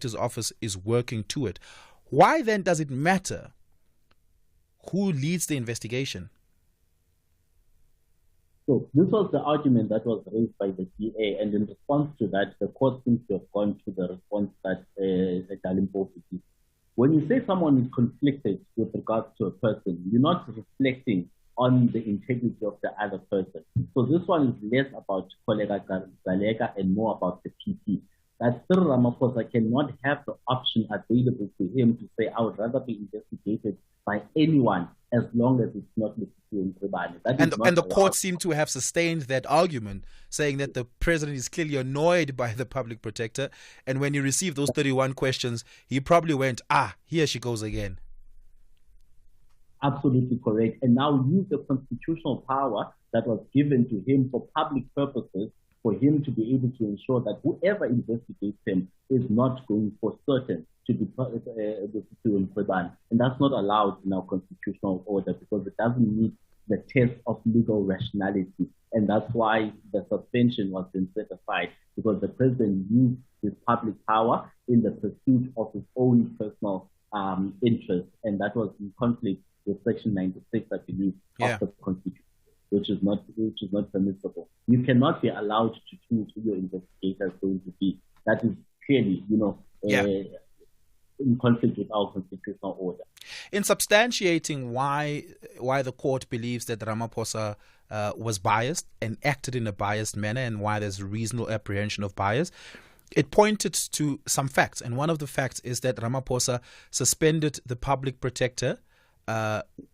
His office is working to it. Why then does it matter who leads the investigation? So this was the argument that was raised by the DA, and in response to that, the court seems to have gone to the response that Dalimpo did. When you say someone is conflicted with regards to a person, you're not reflecting on the integrity of the other person. So this one is less about Kollega Galega and more about the PP. That Cyril Ramaphosa cannot have the option available to him to say, I would rather be investigated by anyone as long as it's not Mr. Nkrebane. And the court seemed to have sustained that argument, saying that the president is clearly annoyed by the public protector, and when he received those 31 questions, he probably went, here she goes again. Absolutely correct. And now use the constitutional power that was given to him for public purposes, for him to be able to ensure that whoever investigates him is not going for certain to be in Nkrebane. And that's not allowed in our constitutional order because it doesn't meet the test of legal rationality. And that's why the suspension was then set aside, because the president used his public power in the pursuit of his own personal interest. And that was in conflict with Section 96, I believe, of the Constitution, which is not permissible. You cannot be allowed to choose who your investigator is going to be. That is clearly, in conflict with our constitutional order. In substantiating why the court believes that Ramaphosa was biased and acted in a biased manner, and why there's a reasonable apprehension of bias, it pointed to some facts. And one of the facts is that Ramaphosa suspended the public protector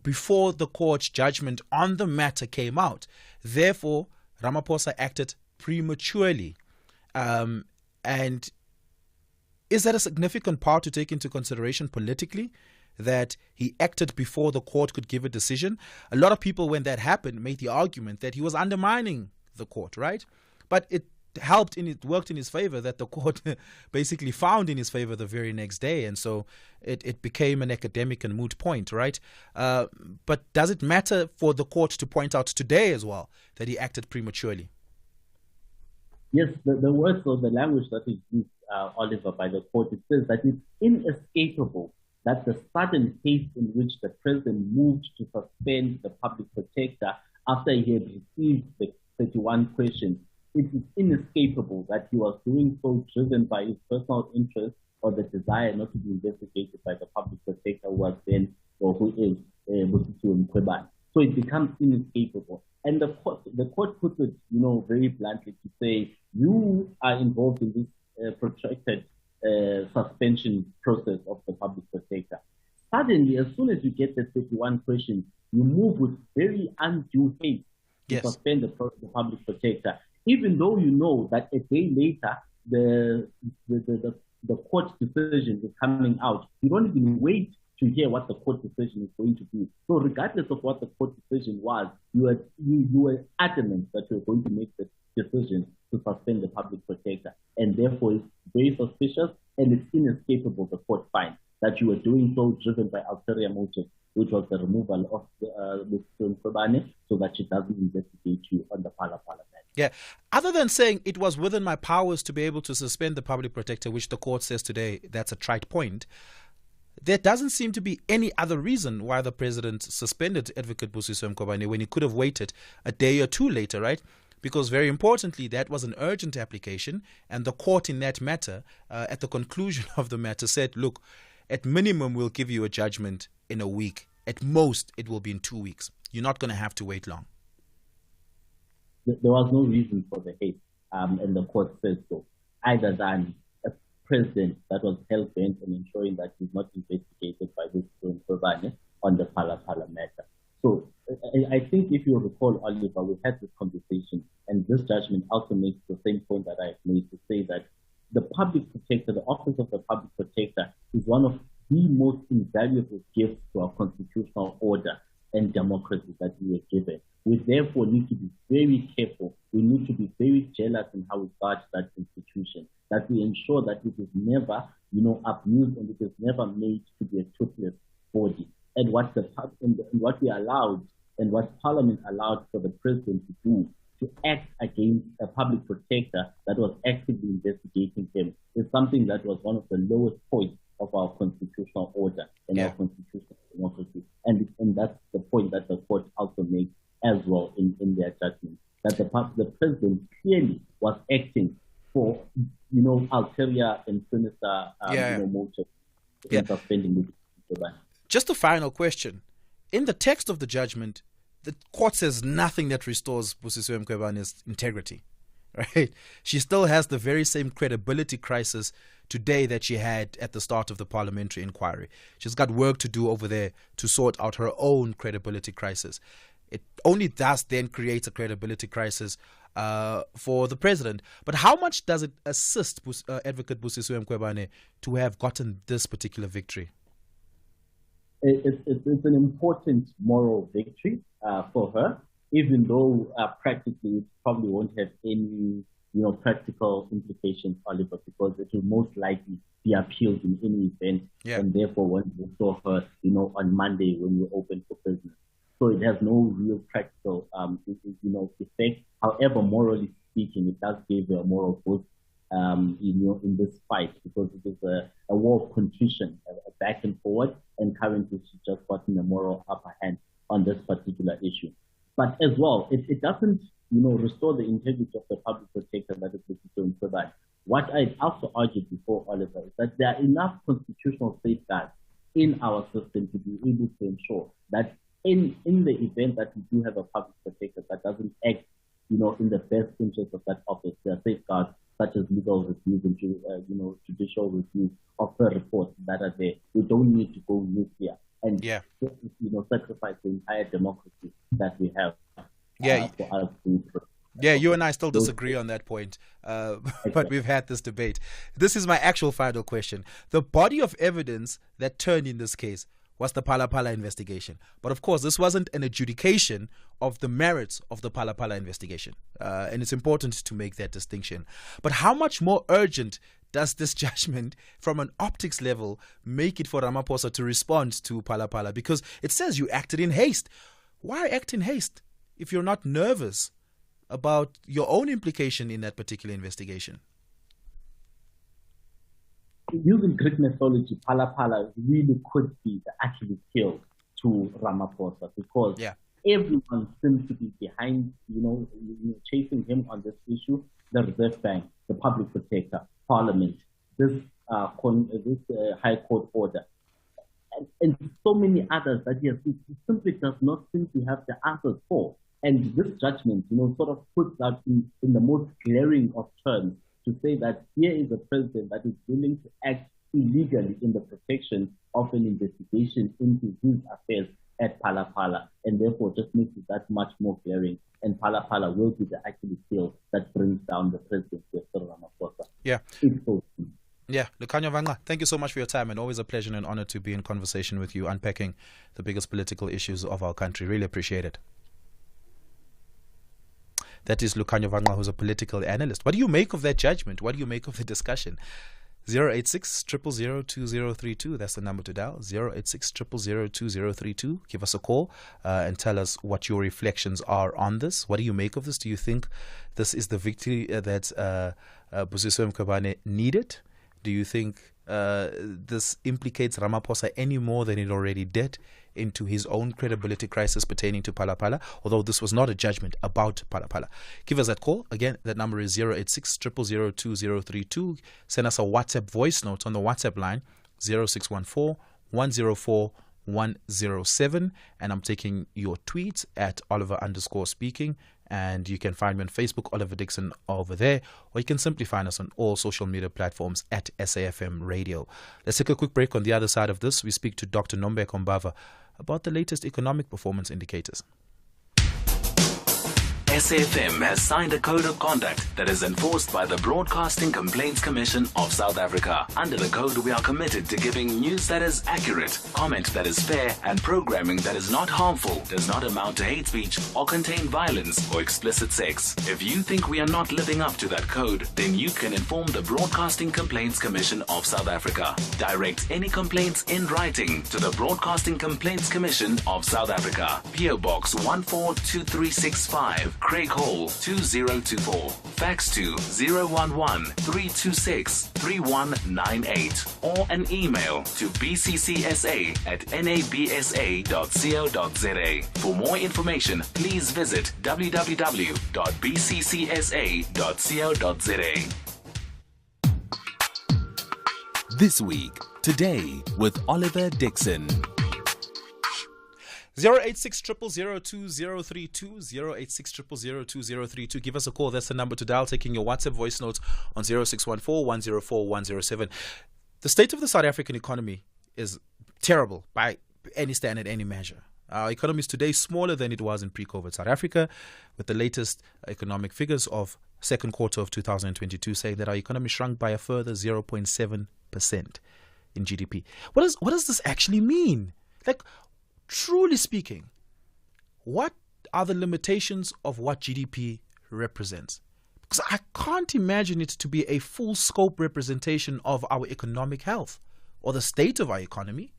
before the court's judgment on the matter came out. Therefore, Ramaphosa acted prematurely. And is that a significant part to take into consideration politically, that he acted before the court could give a decision? A lot of people, when that happened, made the argument that he was undermining the court, right? But it worked in his favor that the court basically found in his favor the very next day. And so it became an academic and moot point, right? But does it matter for the court to point out today as well that he acted prematurely? Yes, the words or the language that is used, Oliver, by the court, it says that it's inescapable that the sudden haste in which the president moved to suspend the public protector after he had received the 31 questions, it is inescapable that he was doing so driven by his personal interest or the desire not to be investigated by the public protector who was then, or who is, Mr. Nkrebane. So it becomes inescapable. And the court puts it, very bluntly to say, you are involved in this protracted suspension process of the public protector. Suddenly, as soon as you get the 31 questions, you move with very undue haste to suspend the public protector, even though you know that a day later the court decision is coming out. You don't even wait to hear what the court decision is going to be. So regardless of what the court decision was, you were adamant that you were going to make the decision to suspend the public protector. And therefore, it's very suspicious and it's inescapable, the court finds, that you were doing so driven by ulterior motive, which was the removal of Mr. Nkrebane so that she doesn't investigate you on the Phala matter. Yeah. Other than saying it was within my powers to be able to suspend the public protector, which the court says today that's a trite point, there doesn't seem to be any other reason why the president suspended Advocate Busisiwe Mkhwebane when he could have waited a day or two later, right? Because very importantly, that was an urgent application, and the court in that matter, at the conclusion of the matter, said, look, at minimum, we'll give you a judgment in a week. At most, it will be in 2 weeks. You're not going to have to wait long. There was no reason for the haste, and the court says so, either than a president that was hell-bent on ensuring that he's not investigated by this Nkrebane on the Phala matter. So I think if you recall, Oliver, we had this conversation, and this judgment also makes the same point that I have made, to say that the public protector, the office of the public protector, is one of the most invaluable gifts to our constitutional order and democracy that we are given. We therefore need to be very careful. We need to be very jealous in how we guard that institution, that we ensure that it is never, abused, and it is never made to be a toothless body. And what we allowed and what Parliament allowed for the president to do, to act against a public protector that was actively investigating him is something that was one of the lowest points of our constitutional order and our constitutional democracy. And that's the point that the court also makes as well in their judgment, that the president clearly was acting for, ulterior and sinister motives in suspending the ban. Just a final question. In the text of the judgment, the court says nothing that restores Busisiwe Mkhwebane's integrity, right? She still has the very same credibility crisis today that she had at the start of the parliamentary inquiry. She's got work to do over there to sort out her own credibility crisis. It only thus then creates a credibility crisis for the president. But how much does it assist Advocate Busisiwe Mkhwebane to have gotten this particular victory? It's an important moral victory for her, even though practically it probably won't have any practical implications, Oliver, because it will most likely be appealed in any event, and therefore when we saw her, on Monday when we opened for business. So it has no real practical, effect. However, morally speaking, it does give her a moral boost, in this fight, because it is a war of contrition, a back and forward, and currently she's just gotten a moral upper hand on this particular issue. But as well, it doesn't, restore the integrity of the public protector that is Busisiwe Mkhwebane. What I also argued before, Oliver, is that there are enough constitutional safeguards in our system to be able to ensure that in the event that we do have a public protector that doesn't act, in the best interest of that office, there are safeguards such as legal reviews and judicial reviews of the reports that are there. We don't need to go nuclear and sacrifice the entire democracy that we have. For us to you and I still disagree on that point, but we've had this debate. This is my actual final question. The body of evidence that turned in this case was the Phala Phala investigation. But of course, this wasn't an adjudication of the merits of the Phala Phala investigation. And it's important to make that distinction. But how much more urgent does this judgment, from an optics level, make it for Ramaphosa to respond to Phala Phala? Because it says you acted in haste. Why act in haste if you're not nervous about your own implication in that particular investigation? Using Greek mythology, Phala Phala really could be the Achilles heel to Ramaphosa, because everyone seems to be behind, chasing him on this issue. The Reserve Bank, the Public Protector, Parliament, this High Court order, and so many others that he simply does not seem to have the answers for. And this judgment, sort of puts that in the most glaring of terms, to say that here is a president that is willing to act illegally in the protection of an investigation into his affairs at Phala Phala, and therefore just makes it that much more glaring. And Phala Phala will be the Achilles heel that brings down the presidency of Ramaphosa. Lukhanya Vanga, thank you so much for your time, and always a pleasure and an honor to be in conversation with you, unpacking the biggest political issues of our country. Really appreciate it. That is Lukhanya Vanga, who's a political analyst. What do you make of that judgment? What do you make of the discussion? 086 000 2032. That's the number to dial. 086 000 2032. Give us a call and tell us what your reflections are on this. What do you make of this? Do you think this is the victory that Busisiwe Mkhwebane needed? Do you think this implicates Ramaphosa any more than it already did into his own credibility crisis pertaining to Phala Phala, although this was not a judgment about Phala Phala? Give us that call. Again, that number is 086 000 2032. Send us a WhatsApp voice note on the WhatsApp line 0614 104 107, and I'm taking your tweets at Oliver_speaking, and you can find me on Facebook, Oliver Dickson, over there, or you can simply find us on all social media platforms at SAfm Radio. Let's take a quick break. On the other side of this, we speak to Dr. Nombeko Mbava about the latest economic performance indicators. SAfm has signed a code of conduct that is enforced by the Broadcasting Complaints Commission of South Africa. Under the code, we are committed to giving news that is accurate, comment that is fair, and programming that is not harmful, does not amount to hate speech, or contain violence or explicit sex. If you think we are not living up to that code, then you can inform the Broadcasting Complaints Commission of South Africa. Direct any complaints in writing to the Broadcasting Complaints Commission of South Africa. PO Box 142365. Craig Hall 2024. Fax to 011-326-3198 or an email to bccsa@nabsa.co.za. For more information, please visit www.bccsa.co.za. This Week, Today with Oliver Dickson. 086 0002032, 086 0002032. Give us a call. That's the number to dial. Taking your WhatsApp voice notes on 0614 104 107. The state of the South African economy is terrible by any standard, any measure. Our economy is today smaller than it was in pre-COVID South Africa, with the latest economic figures of second quarter of 2022 saying that our economy shrunk by a further 0.7% in GDP. What does this actually mean? Like, truly speaking, what are the limitations of what GDP represents? Because I can't imagine it to be a full scope representation of our economic health or the state of our economy.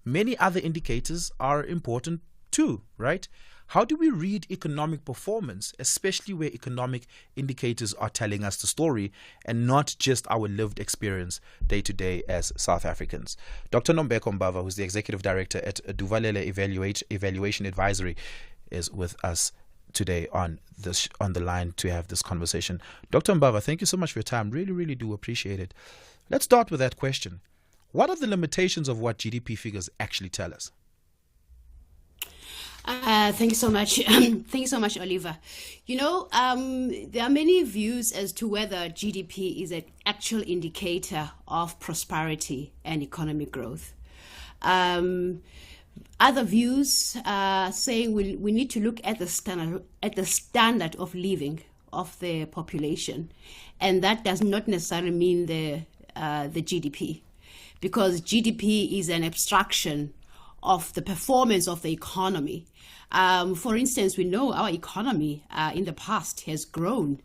Many other indicators are important too, right? How do we read economic performance, especially where economic indicators are telling us the story and not just our lived experience day to day as South Africans? Dr. Nombeko Mbava, who's the Executive Director at Duvalele Evaluation Advisory, is with us today on the line to have this conversation. Dr. Mbava, thank you so much for your time. Really, really do appreciate it. Let's start with that question. What are the limitations of what GDP figures actually tell us? Thank you so much. Thank you so much, Oliver. There are many views as to whether GDP is an actual indicator of prosperity and economic growth. Other views saying we need to look at the standard of living of the population, and that does not necessarily mean the GDP, because GDP is an abstraction of the performance of the economy. For instance, we know our economy in the past has grown,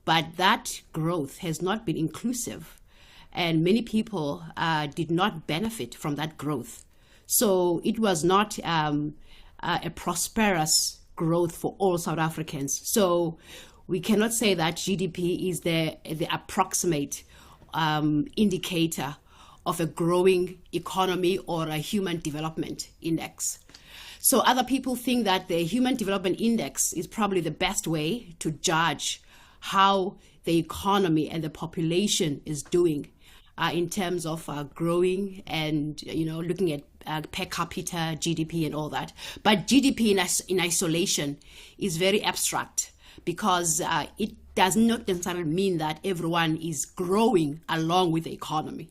but that growth has not been inclusive, and many people did not benefit from that growth. So it was not a prosperous growth for all South Africans. So we cannot say that GDP is the approximate indicator of a growing economy or a human development index. So other people think that the human development index is probably the best way to judge how the economy and the population is doing in terms of growing and, looking at per capita GDP and all that. But GDP in isolation is very abstract, because it does not necessarily mean that everyone is growing along with the economy.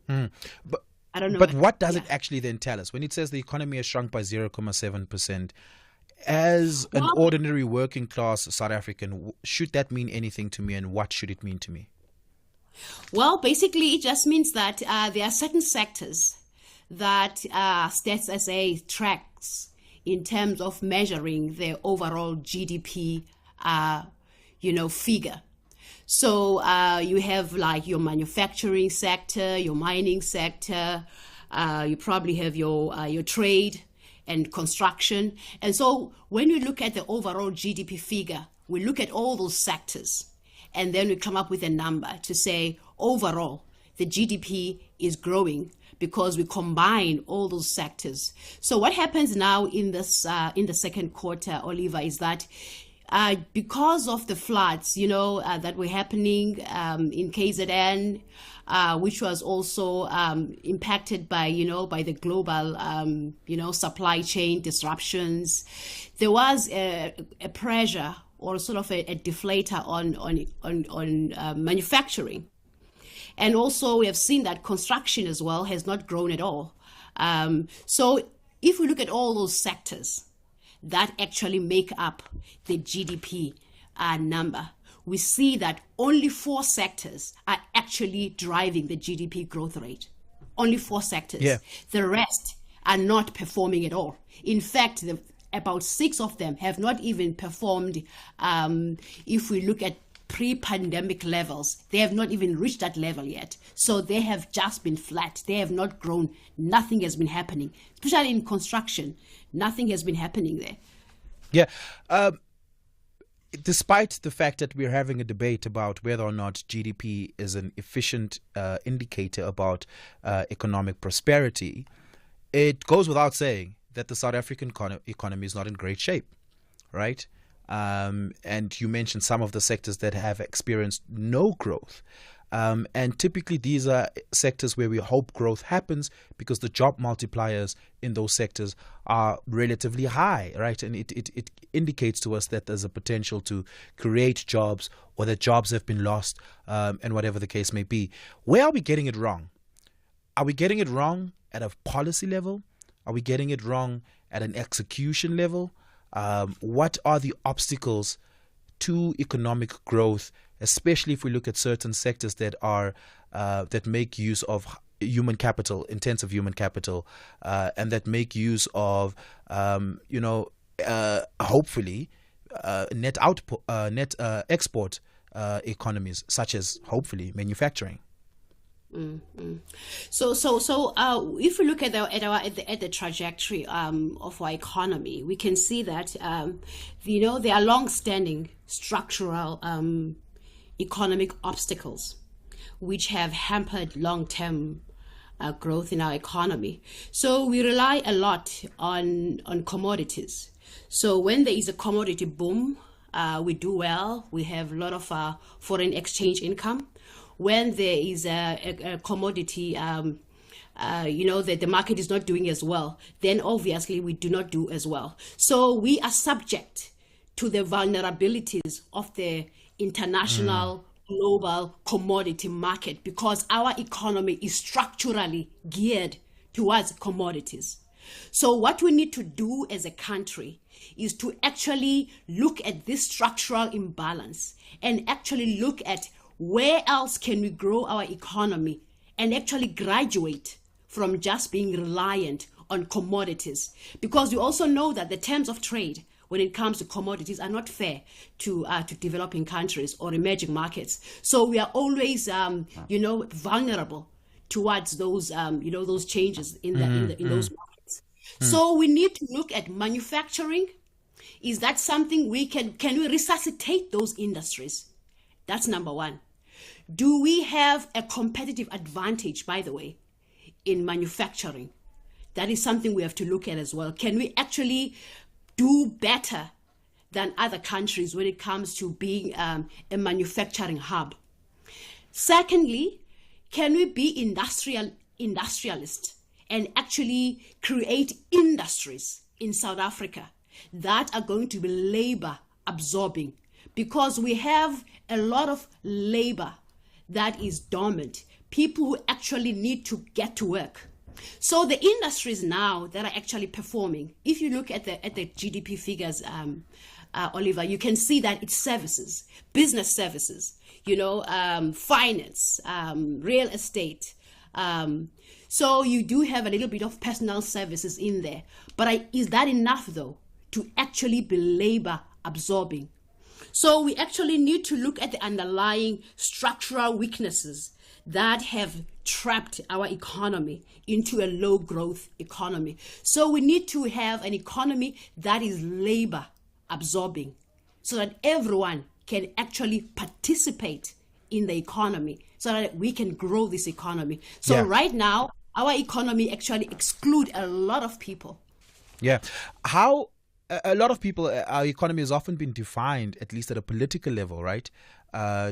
But I don't know. But what does it actually then tell us? When it says the economy has shrunk by 0.7%, as an ordinary working class South African, should that mean anything to me, and what should it mean to me? Well, basically, it just means that there are certain sectors that Stats SA tracks in terms of measuring the overall GDP, figure. So you have like your manufacturing sector, your mining sector, you probably have your trade and construction. And so when we look at the overall GDP figure, we look at all those sectors, and then we come up with a number to say overall the GDP is growing because we combine all those sectors. So what happens now in the second quarter, Oliver, is that because of the floods, that were happening in KZN, which was also impacted by the global, supply chain disruptions, there was a pressure or sort of a deflator on manufacturing. And also we have seen that construction as well has not grown at all. So if we look at all those sectors that actually make up the GDP number, we see that only 4 sectors are actually driving the GDP growth rate. Only 4 sectors. Yeah. The rest are not performing at all. In fact, about 6 of them have not even performed. If we look at pre-pandemic levels, they have not even reached that level yet. So they have just been flat. They have not grown. Nothing has been happening, especially in construction. Nothing has been happening there. Yeah. despite the fact that we're having a debate about whether or not GDP is an efficient indicator about economic prosperity, it goes without saying that the South African economy is not in great shape, right? And you mentioned some of the sectors that have experienced no growth. And typically these are sectors where we hope growth happens because the job multipliers in those sectors are relatively high, right? And it indicates to us that there's a potential to create jobs, or that jobs have been lost, and whatever the case may be. Where are we getting it wrong? Are we getting it wrong at a policy level? Are we getting it wrong at an execution level? What are the obstacles to economic growth, especially if we look at certain sectors that are that make use of human capital, intensive human capital, and that make use of hopefully net export economies, such as hopefully manufacturing. Mm-hmm. So, if we look at the trajectory of our economy, we can see that there are long-standing structural economic obstacles which have hampered long-term growth in our economy. So we rely a lot on commodities. So when there is a commodity boom, we do well. We have a lot of foreign exchange income. When there is a commodity, that the market is not doing as well, then obviously we do not do as well. So we are subject to the vulnerabilities of the international global commodity market because our economy is structurally geared towards commodities. So what we need to do as a country is to actually look at this structural imbalance and actually look at where else can we grow our economy and actually graduate from just being reliant on commodities. Because we also know that the terms of trade when it comes to commodities are not fair to developing countries or emerging markets. So we are always, vulnerable towards those, those changes in those markets. So we need to look at manufacturing. Is that something can we resuscitate those industries? That's number one. Do we have a competitive advantage, by the way, in manufacturing? That is something we have to look at as well. Can we actually do better than other countries when it comes to being a manufacturing hub? Secondly, can we be industrialist and actually create industries in South Africa that are going to be labor absorbing? Because we have a lot of labor that is dormant, people who actually need to get to work. So the industries now that are actually performing, if you look at the GDP figures, Oliver, you can see that it's services, business services, finance, real estate. So you do have a little bit of personal services in there. But is that enough, though, to actually be labor absorbing? So we actually need to look at the underlying structural weaknesses that have trapped our economy into a low growth economy. So we need to have an economy that is labor absorbing so that everyone can actually participate in the economy so that we can grow this economy. So right now, our economy actually excludes a lot of people. Yeah. A lot of people, our economy has often been defined, at least at a political level, right,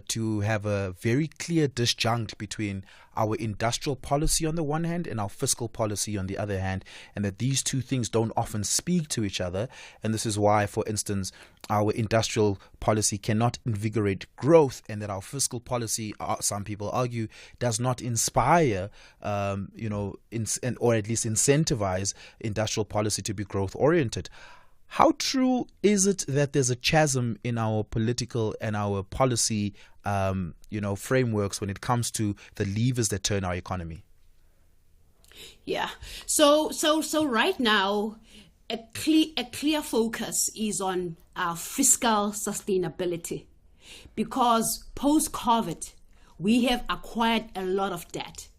to have a very clear disjunct between our industrial policy on the one hand and our fiscal policy on the other hand, and that these two things don't often speak to each other. And this is why, for instance, our industrial policy cannot invigorate growth, and that our fiscal policy, some people argue, does not inspire, or at least incentivize industrial policy to be growth oriented. How true is it that there's a chasm in our political and our policy, frameworks when it comes to the levers that turn our economy? Yeah. So right now, a clear focus is on our fiscal sustainability, because post-COVID, we have acquired a lot of debt.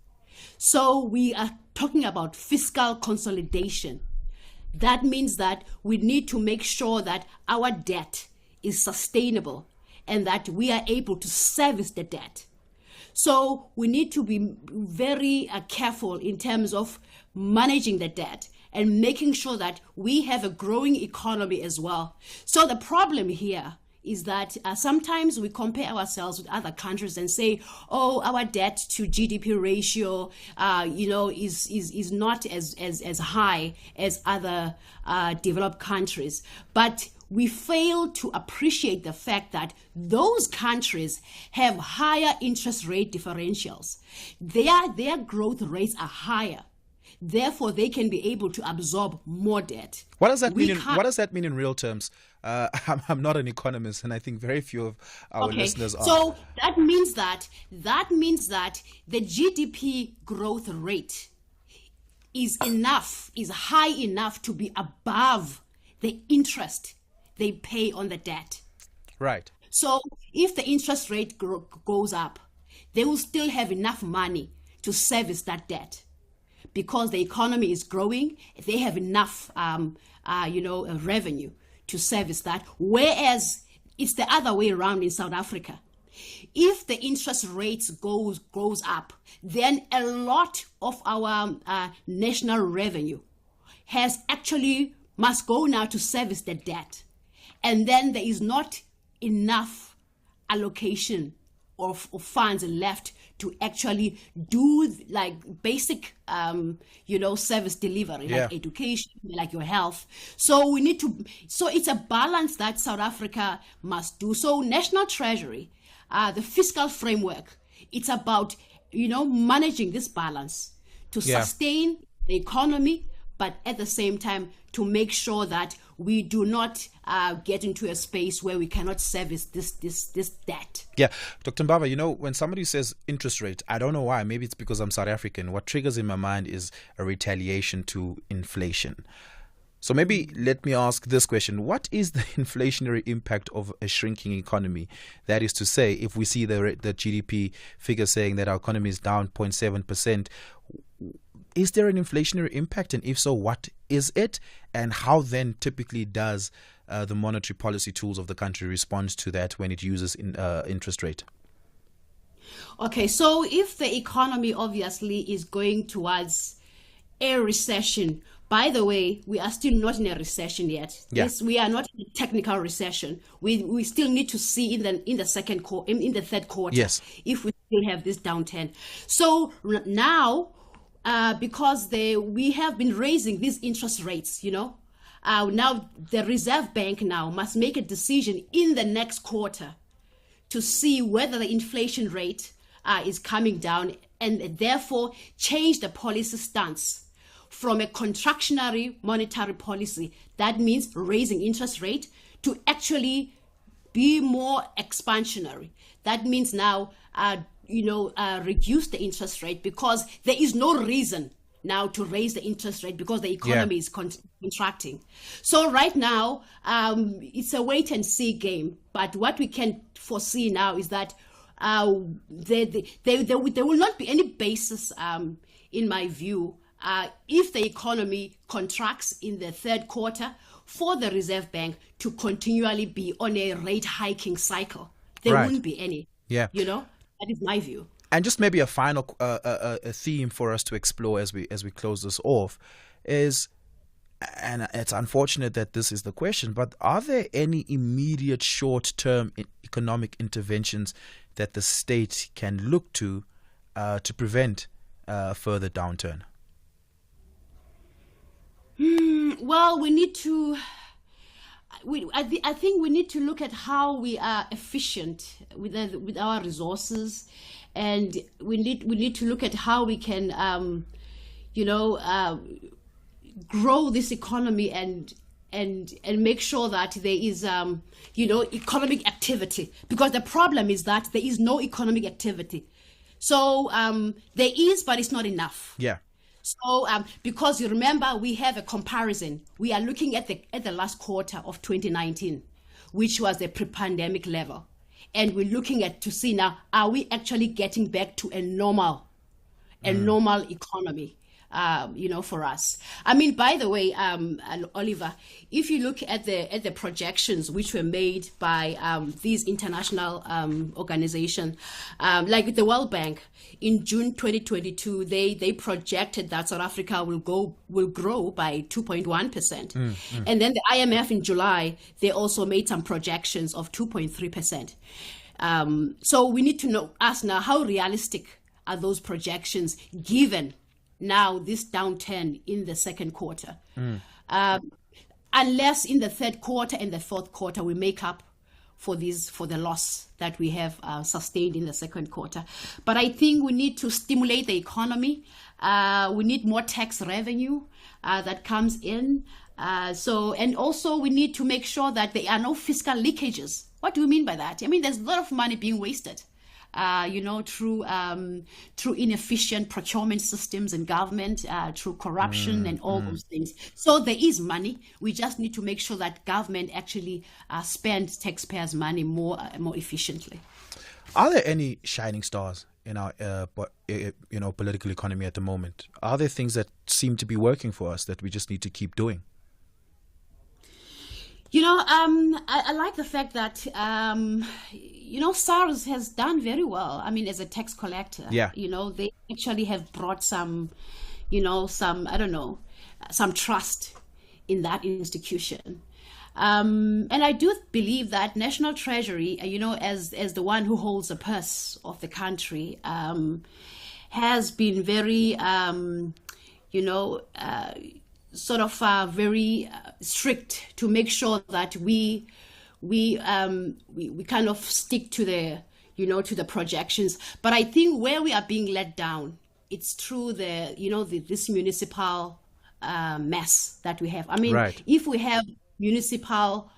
So we are talking about fiscal consolidation. That means that we need to make sure that our debt is sustainable and that we are able to service the debt. So we need to be very careful in terms of managing the debt and making sure that we have a growing economy as well. So the problem here is that sometimes we compare ourselves with other countries and say, oh, our debt to GDP ratio, is not as high as other developed countries. But we fail to appreciate the fact that those countries have higher interest rate differentials. Their growth rates are higher. Therefore, they can be able to absorb more debt. What does that mean? What does that mean in real terms? I'm not an economist, and I think very few of our listeners are. So that means that the GDP growth rate is high enough to be above the interest they pay on the debt. Right. So if the interest rate goes up, they will still have enough money to service that debt. Because the economy is growing, they have enough, revenue to service that. Whereas it's the other way around in South Africa. If the interest rates goes up, then a lot of our national revenue must go now to service the debt, and then there is not enough allocation of funds left to actually do like basic, service delivery, like education, like your health. So it's a balance that South Africa must do. So National Treasury, the fiscal framework, it's about, managing this balance to sustain the economy, but at the same time to make sure that we do not get into a space where we cannot service this debt. Yeah, Dr. Mbava, when somebody says interest rate, I don't know why. Maybe it's because I'm South African. What triggers in my mind is a retaliation to inflation. So maybe let me ask this question. What is the inflationary impact of a shrinking economy? That is to say, if we see the GDP figure saying that our economy is down 0.7%, is there an inflationary impact? And if so, what is it? And how then typically does the monetary policy tools of the country respond to that when it uses interest rate? Okay, so if the economy obviously is going towards a recession, by the way, we are still not in a recession yet. Yeah. We are not in a technical recession. We still need to see in the third quarter, yes, if we still have this downturn. So now, because we have been raising these interest rates, now the Reserve Bank now must make a decision in the next quarter to see whether the inflation rate is coming down, and therefore change the policy stance from a contractionary monetary policy, that means raising interest rate, to actually be more expansionary. That means now reduce the interest rate, because there is no reason now to raise the interest rate because the economy is contracting. So right now, it's a wait and see game. But what we can foresee now is that there will not be any basis, in my view, if the economy contracts in the third quarter, for the Reserve Bank to continually be on a rate hiking cycle. There wouldn't be any. Yeah. That is my view. And just maybe a final a theme for us to explore as we close this off is, and it's unfortunate that this is the question, but are there any immediate short-term economic interventions that the state can look to prevent further downturn? Well, we need to. I think we need to look at how we are efficient with our resources, and we need to look at how we can, grow this economy and make sure that there is, economic activity. Because the problem is that there is no economic activity. So there is, but it's not enough. Yeah. So, because you remember, we have a comparison. We are looking at the last quarter of 2019, which was the pre-pandemic level, and we're looking to see now, are we actually getting back to a normal economy? for us. I mean, by the way, Oliver, if you look at the projections which were made by these international organizations, like the World Bank, in June 2022, they projected that South Africa will grow by 2.1%. And then the IMF in July, they also made some projections of 2.3%. So we need to ask now, how realistic are those projections given now this downturn in the second quarter? Unless in the third quarter and the fourth quarter we make up for the loss that we have sustained in the second quarter. But I think we need to stimulate the economy. We need more tax revenue that comes in. And also we need to make sure that there are no fiscal leakages. What do we mean by that? I mean, there's a lot of money being wasted, through inefficient procurement systems in government, through corruption and all those things. So there is money. We just need to make sure that government actually spends taxpayers' money more efficiently. Are there any shining stars in our political economy at the moment? Are there things that seem to be working for us that we just need to keep doing? I like the fact that, SARS has done very well. I mean, as a tax collector, they actually have brought some trust in that institution. And I do believe that National Treasury, as the one who holds the purse of the country, has been very, very strict to make sure that we kind of stick to the projections. But I think where we are being let down, it's through this municipal mess that we have. I mean, if we have municipal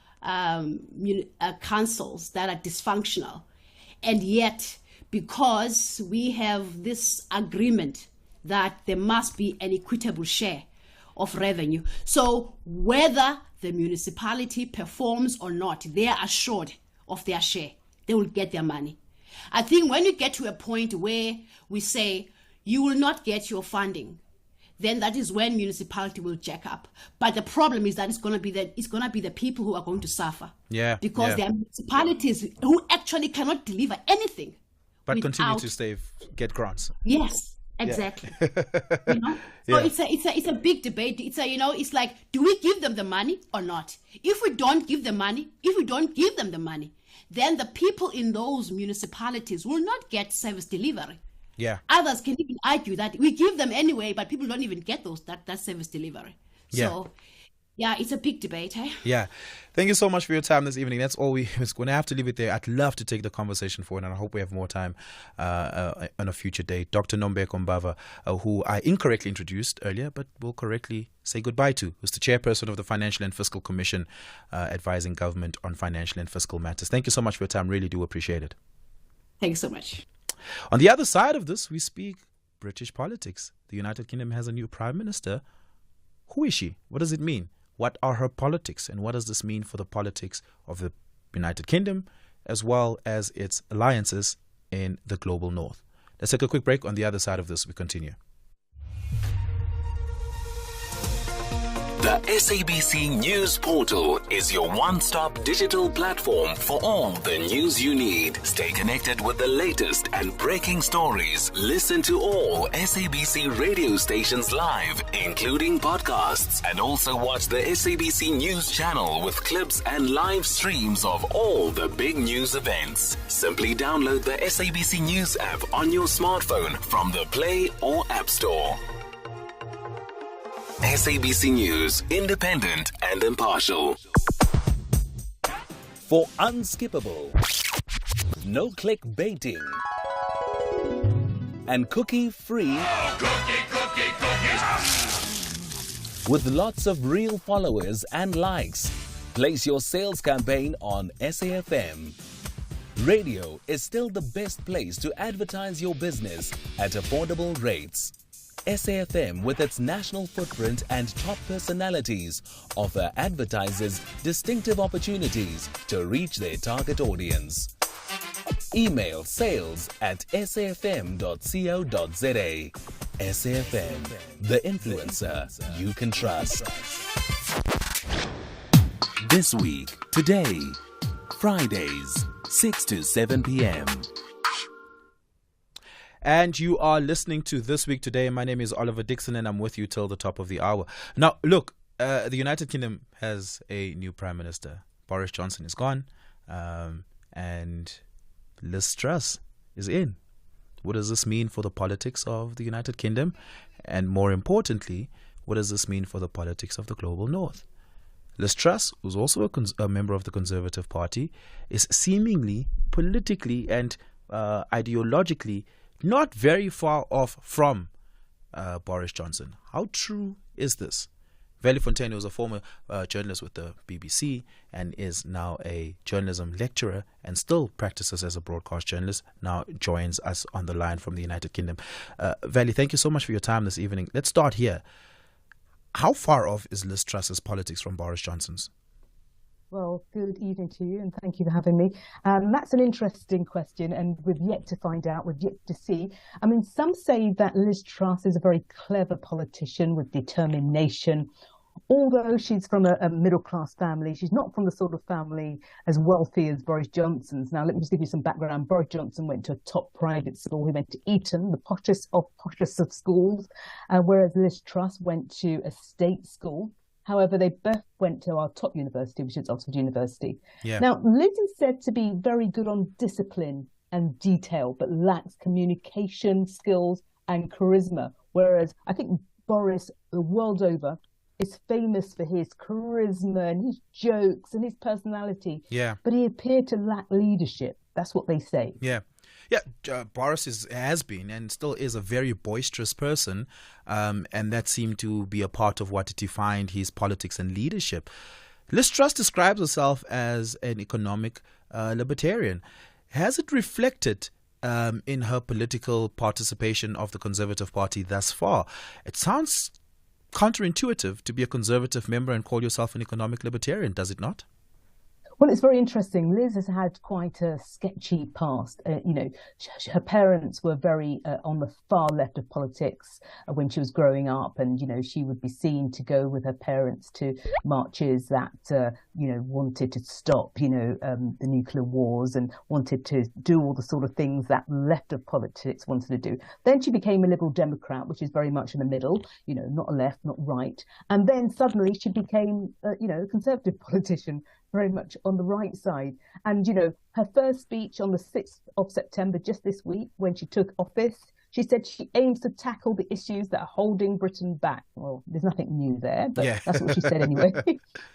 councils that are dysfunctional, and yet because we have this agreement that there must be an equitable share of revenue. So whether the municipality performs or not, they are assured of their share. They will get their money. I think when you get to a point where we say you will not get your funding, then that is when municipality will jack up. But the problem is that it's going to be the people who are going to suffer. Yeah. Because there are municipalities who actually cannot deliver anything. But continue to get grants. Yes. Exactly. So it's a big debate. It's like, do we give them the money or not? If we don't give them the money, then the people in those municipalities will not get service delivery. Yeah. Others can even argue that we give them anyway, but people don't even get that service delivery. So it's a big debate. Yeah. Thank you so much for your time this evening. That's all we're going to have to leave it there. I'd love to take the conversation forward, and I hope we have more time on a future day. Dr. Nombeko Mbava, who I incorrectly introduced earlier, but will correctly say goodbye to, who's the chairperson of the Financial and Fiscal Commission, advising government on financial and fiscal matters. Thank you so much for your time. Really do appreciate it. Thanks so much. On the other side of this, we speak British politics. The United Kingdom has a new Prime Minister. Who is she? What does it mean? What are her politics, and what does this mean for the politics of the United Kingdom as well as its alliances in the global north? Let's take a quick break. On the other side of this, we continue. The SABC News Portal is your one-stop digital platform for all the news you need. Stay connected with the latest and breaking stories. Listen to all SABC radio stations live, including podcasts, and also watch the SABC News channel with clips and live streams of all the big news events. Simply download the SABC News app on your smartphone from the Play or App Store. SABC News, independent and impartial. For unskippable, no clickbaiting, and cookie-free, with lots of real followers and likes, place your sales campaign on SAfm. Radio is still the best place to advertise your business at affordable rates. SAfm, with its national footprint and top personalities, offer advertisers distinctive opportunities to reach their target audience. Email sales@safm.co.za. SAfm, the influencer you can trust. This week, today, Fridays, 6 to 7 p.m. And you are listening to This Week Today. My name is Oliver Dickson and I'm with you till the top of the hour. Now, look, the United Kingdom has a new Prime Minister. Boris Johnson is gone, and Liz Truss is in. What does this mean for the politics of the United Kingdom? And more importantly, what does this mean for the politics of the global north? Liz Truss, who's also a member of the Conservative Party, is seemingly politically and ideologically not very far off from Boris Johnson. How true is this? Veli Fontaine was a former journalist with the BBC and is now a journalism lecturer and still practices as a broadcast journalist, now joins us on the line from the United Kingdom. Veli, thank you so much for your time this evening. Let's start here. How far off is Liz Truss's politics from Boris Johnson's? Well, good evening to you and thank you for having me. That's an interesting question and we've yet to find out, we've yet to see. I mean, some say that Liz Truss is a very clever politician with determination. Although she's from a middle-class family, she's not from the sort of family as wealthy as Boris Johnson's. Now, let me just give you some background. Boris Johnson went to a top private school. He went to Eton, the poshest of schools, whereas Liz Truss went to a state school. However, they both went to our top university, which is Oxford University. Yeah. Now, Liz is said to be very good on discipline and detail, but lacks communication skills and charisma. Whereas I think Boris, the world over, is famous for his charisma and his jokes and his personality. Yeah. But he appeared to lack leadership. That's what they say. Yeah. Yeah, Boris has been and still is a very boisterous person, and that seemed to be a part of what defined his politics and leadership. Liz Truss describes herself as an economic libertarian. Has it reflected in her political participation of the Conservative Party thus far? It sounds counterintuitive to be a Conservative member and call yourself an economic libertarian, does it not? Well, it's very interesting. Liz has had quite a sketchy past. Her parents were very on the far left of politics when she was growing up. And, she would be seen to go with her parents to marches that, wanted to stop, the nuclear wars and wanted to do all the sort of things that left of politics wanted to do. Then she became a Liberal Democrat, which is very much in the middle, not left, not right. And then suddenly she became, a Conservative politician, very much on the right side. And, her first speech on the 6th of September, just this week, when she took office, she said she aims to tackle the issues that are holding Britain back. Well, there's nothing new there, but yeah. That's what she said anyway.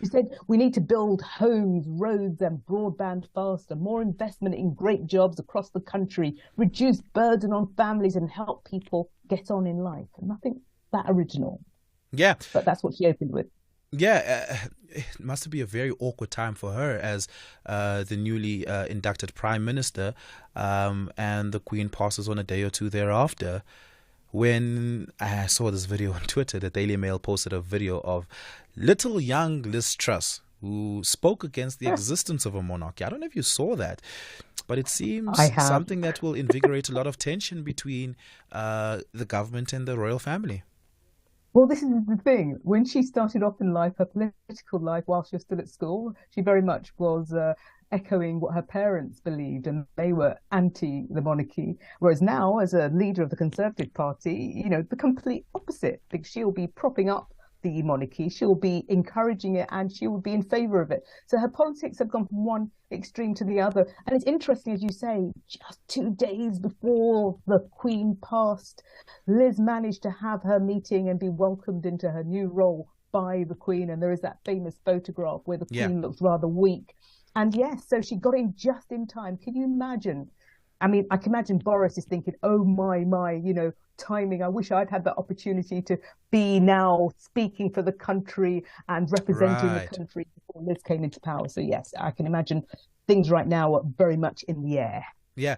She said, we need to build homes, roads and broadband faster, more investment in great jobs across the country, reduce burden on families and help people get on in life. Nothing that original. Yeah. But that's what she opened with. Yeah, it must be a very awkward time for her as the newly inducted Prime Minister, and the Queen passes on a day or two thereafter. When I saw this video on Twitter, the Daily Mail posted a video of little young Liz Truss, who spoke against the existence of a monarchy. I don't know if you saw that, but it seems something that will invigorate a lot of tension between the government and the royal family. Well, this is the thing. When she started off in life, her political life, while she was still at school, she very much was echoing what her parents believed, and they were anti the monarchy. Whereas now, as a leader of the Conservative Party, the complete opposite, because she'll be propping up the monarchy, she'll be encouraging it, and she will be in favour of it. So her politics have gone from one extreme to the other. And it's interesting, as you say, just 2 days before the Queen passed, Liz managed to have her meeting and be welcomed into her new role by the Queen. And there is that famous photograph where the Queen looks rather weak. And yes, so she got in just in time. Can you imagine? I mean, I can imagine Boris is thinking, oh my, timing. I wish I'd had that opportunity to be now speaking for the country and representing the country before Liz came into power. So yes, I can imagine things right now are very much in the air. Yeah.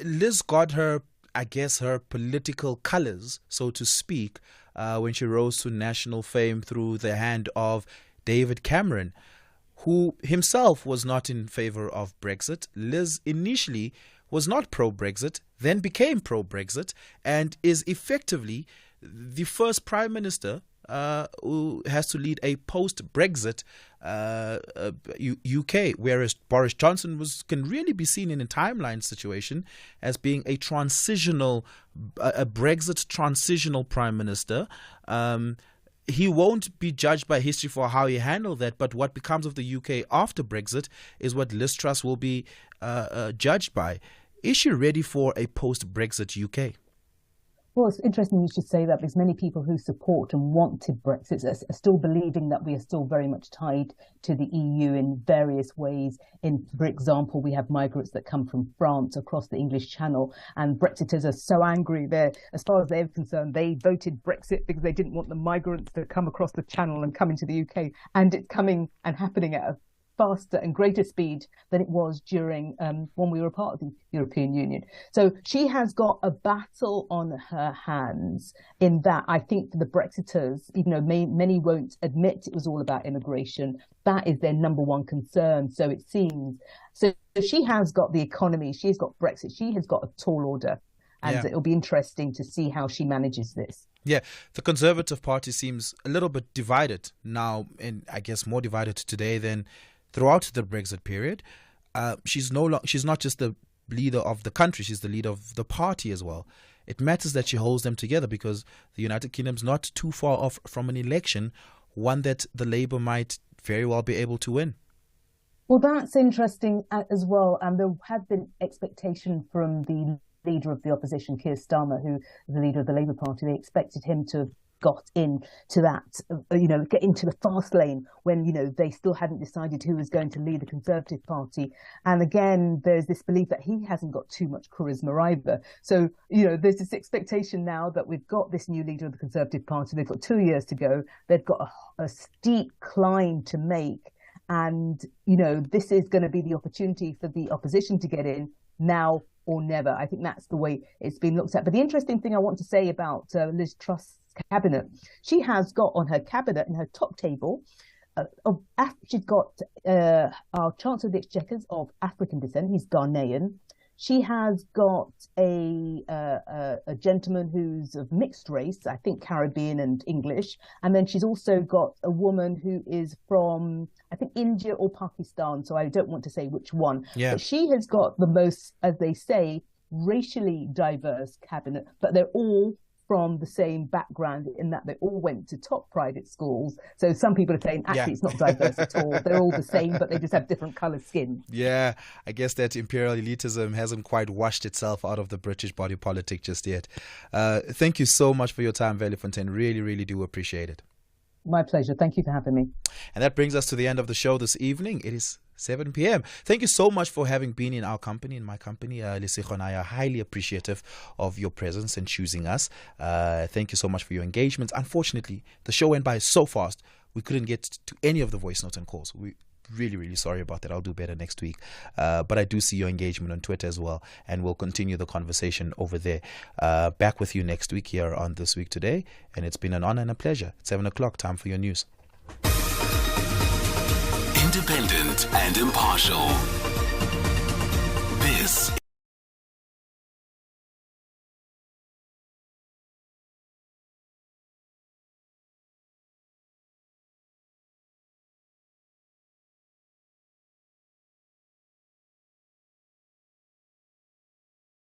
Liz got her, I guess, her political colors, so to speak, when she rose to national fame through the hand of David Cameron, who himself was not in favor of Brexit. Liz initially was not pro-Brexit, then became pro-Brexit, and is effectively the first Prime Minister who has to lead a post-Brexit UK, whereas Boris Johnson can really be seen in a timeline situation as being a Brexit transitional Prime Minister. He won't be judged by history for how he handled that, but what becomes of the UK after Brexit is what Liz Truss will be judged by. Is she ready for a post-Brexit UK? Well, it's interesting you should say that, because many people who support and wanted Brexit are still believing that we are still very much tied to the EU in various ways. For example, we have migrants that come from France across the English Channel, and Brexiters are so angry. As far as they're concerned, they voted Brexit because they didn't want the migrants to come across the Channel and come into the UK, and it's coming and happening at a faster and greater speed than it was during when we were part of the European Union. So she has got a battle on her hands in that. I think for the Brexiters, even though many won't admit it was all about immigration, that is their number one concern, so it seems. So she has got the economy, she's got Brexit, she has got a tall order, and it'll be interesting to see how she manages this. Yeah, the Conservative Party seems a little bit divided now, and I guess more divided today than throughout the Brexit period. She's not just the leader of the country, she's the leader of the party as well. It matters that she holds them together, because the United Kingdom's not too far off from an election, one that the Labour might very well be able to win. Well, that's interesting as well. And there had been expectation from the leader of the opposition, Keir Starmer, who is the leader of the Labour Party. They expected him to have got into that, get into the fast lane when, they still hadn't decided who was going to lead the Conservative Party. And again, there's this belief that he hasn't got too much charisma either. So, there's this expectation now that we've got this new leader of the Conservative Party. They've got 2 years to go. They've got a steep climb to make. And, this is going to be the opportunity for the opposition to get in now or never. I think that's the way it's been looked at. But the interesting thing I want to say about Liz Truss' cabinet, she has got on her cabinet, in her top table, she's got our Chancellor of the Exchequer of African descent. He's Ghanaian. She has got a gentleman who's of mixed race, I think Caribbean and English. And then she's also got a woman who is from, I think, India or Pakistan. So I don't want to say which one. Yeah. But she has got the most, as they say, racially diverse cabinet. But they're all from the same background in that they all went to top private schools. So some people are saying, actually, it's not diverse at all. They're all the same, but they just have different coloured skin. Yeah, I guess that imperial elitism hasn't quite washed itself out of the British body politic just yet. Thank you so much for your time, Veli Fontaine. Really, really do appreciate it. My pleasure. Thank you for having me. And that brings us to the end of the show this evening. It is 7 p.m. Thank you so much for having been in our company, in my company. Lesego and I are highly appreciative of your presence and choosing us. Thank you so much for your engagement. Unfortunately, the show went by so fast, we couldn't get to any of the voice notes and calls. We really, really sorry about that. I'll do better next week. But I do see your engagement on Twitter as well, and we'll continue the conversation over there. Back with you next week here on This Week Today, and it's been an honor and a pleasure. It's 7 o'clock, time for your news. Independent and impartial. This